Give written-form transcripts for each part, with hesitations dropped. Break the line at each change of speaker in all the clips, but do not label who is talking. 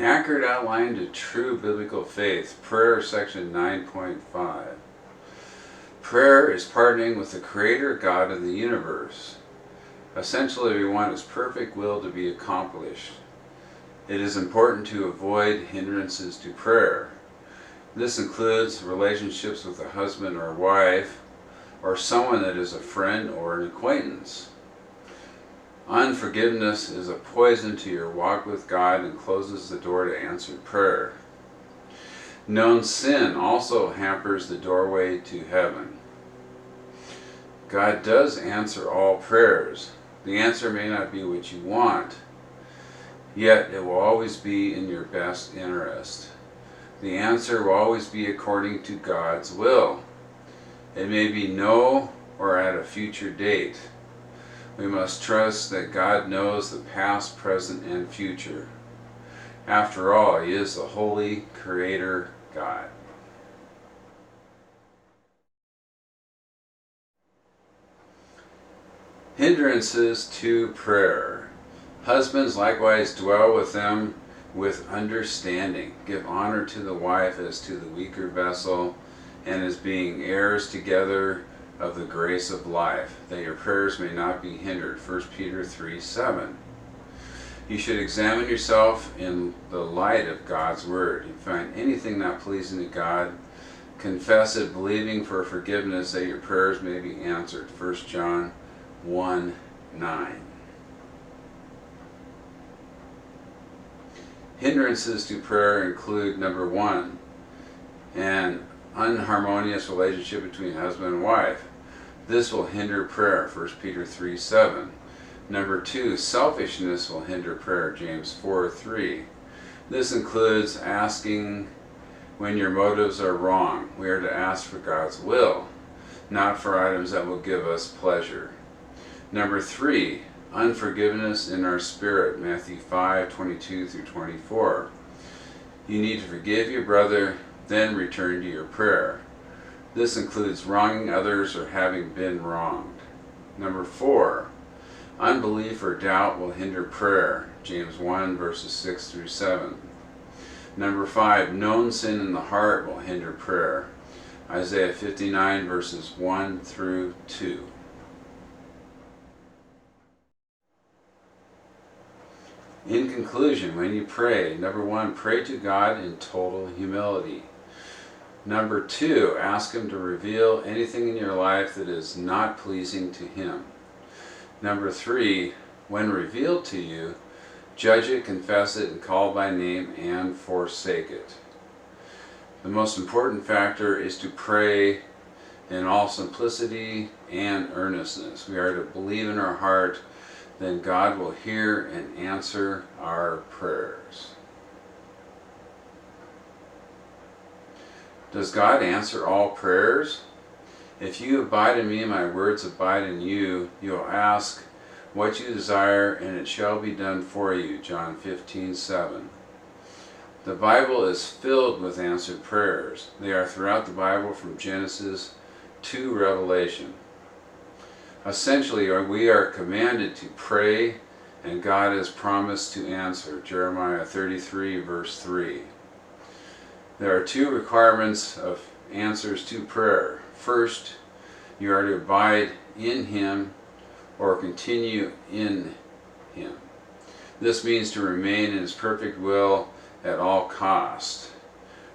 accurate outline to true biblical faith. Prayer, section 9.5. Prayer is partnering with the Creator God of the universe. Essentially, we want His perfect will to be accomplished. It is important to avoid hindrances to prayer. This includes relationships with a husband or wife, or someone that is a friend or an acquaintance. Unforgiveness is a poison to your walk with God and closes the door to answered prayer. Known sin also hampers the doorway to heaven. God does answer all prayers. The answer may not be what you want, yet it will always be in your best interest. The answer will always be according to God's will. It may be no or at a future date. We must trust that God knows the past, present, and future. After all, He is the holy Creator God. Hindrances to prayer. Husbands likewise dwell with them with understanding. Give honor to the wife as to the weaker vessel, and as being heirs together of the grace of life, that your prayers may not be hindered. 1 Peter 3:7. You should examine yourself in the light of God's Word. If you find anything not pleasing to God, confess it, believing for forgiveness, that your prayers may be answered. 1 John 1:9. Hindrances to prayer include, number 1, an unharmonious relationship between husband and wife. This will hinder prayer, 1 Peter 3:7. Number 2, selfishness will hinder prayer, James 4:3. This includes asking when your motives are wrong. We are to ask for God's will, not for items that will give us pleasure. Number 3, unforgiveness in our spirit, Matthew 5:22-24. You need to forgive your brother, then return to your prayer. This includes wronging others or having been wronged. Number 4, unbelief or doubt will hinder prayer, James 1 verses 6-7. Number 5, known sin in the heart will hinder prayer, Isaiah 59 verses 1-2. In conclusion, when you pray, number 1, pray to God in total humility. Number 2, ask Him to reveal anything in your life that is not pleasing to Him. Number 3, when revealed to you, judge it, confess it, and call by name and forsake it. The most important factor is to pray in all simplicity and earnestness. We are to believe in our heart, then God will hear and answer our prayers. Does God answer all prayers? If you abide in me and my words abide in you, you'll ask what you desire and it shall be done for you, John 15:7. The Bible is filled with answered prayers. They are throughout the Bible from Genesis to Revelation. Essentially, we are commanded to pray, and God has promised to answer, Jeremiah 33 verse 3. There are 2 requirements of answers to prayer. First, you are to abide in Him or continue in Him. This means to remain in His perfect will at all cost.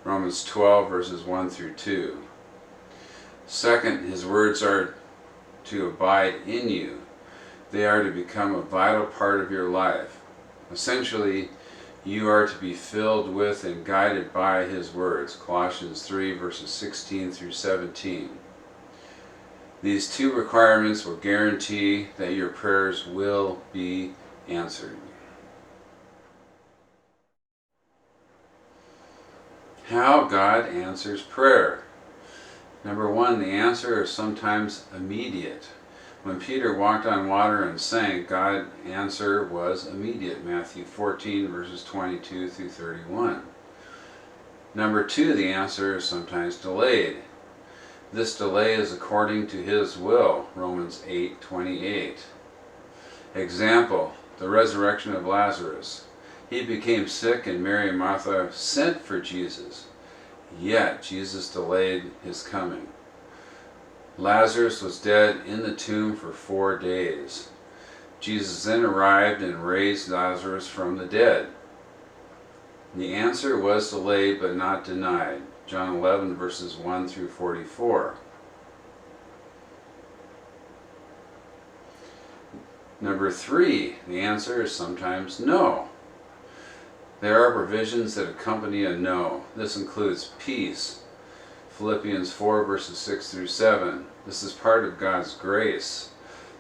Romans 12 verses 1-2. Second, His words are to abide in you. They are to become a vital part of your life. Essentially, you are to be filled with and guided by His words, Colossians 3 verses 16-17. These 2 requirements will guarantee that your prayers will be answered. How God answers prayer. Number 1, the answer is sometimes immediate. When Peter walked on water and sank, God's answer was immediate, Matthew 14 verses 22-31. Number 2, the answer is sometimes delayed. This delay is according to His will, Romans 8:28. Example, the resurrection of Lazarus. He became sick, and Mary and Martha sent for Jesus. Yet Jesus delayed his coming. Lazarus was dead in the tomb for 4 days. Jesus then arrived and raised Lazarus from the dead. The answer was delayed but not denied. John 11 verses 1 through 44. Number 3, the answer is sometimes no. There are provisions that accompany a no. This includes peace. Philippians 4 verses 6 through 7. This is part of God's grace.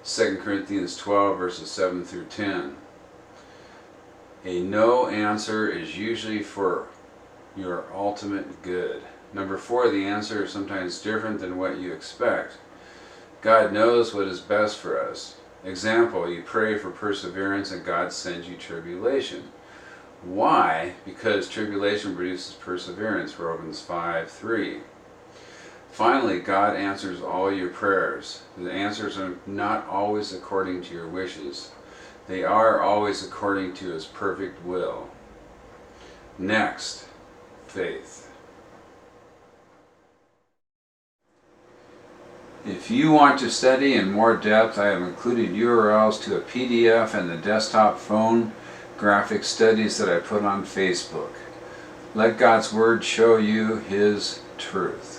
2 Corinthians 12 verses 7 through 10. A no answer is usually for your ultimate good. Number 4, the answer is sometimes different than what you expect. God knows what is best for us. Example, you pray for perseverance and God sends you tribulation. Why? Because tribulation produces perseverance. Romans 5:3. Finally, God answers all your prayers. The answers are not always according to your wishes. They are always according to His perfect will. Next, faith. If you want to study in more depth, I have included URLs to a PDF and the desktop phone graphic studies that I put on Facebook. Let God's Word show you His truth.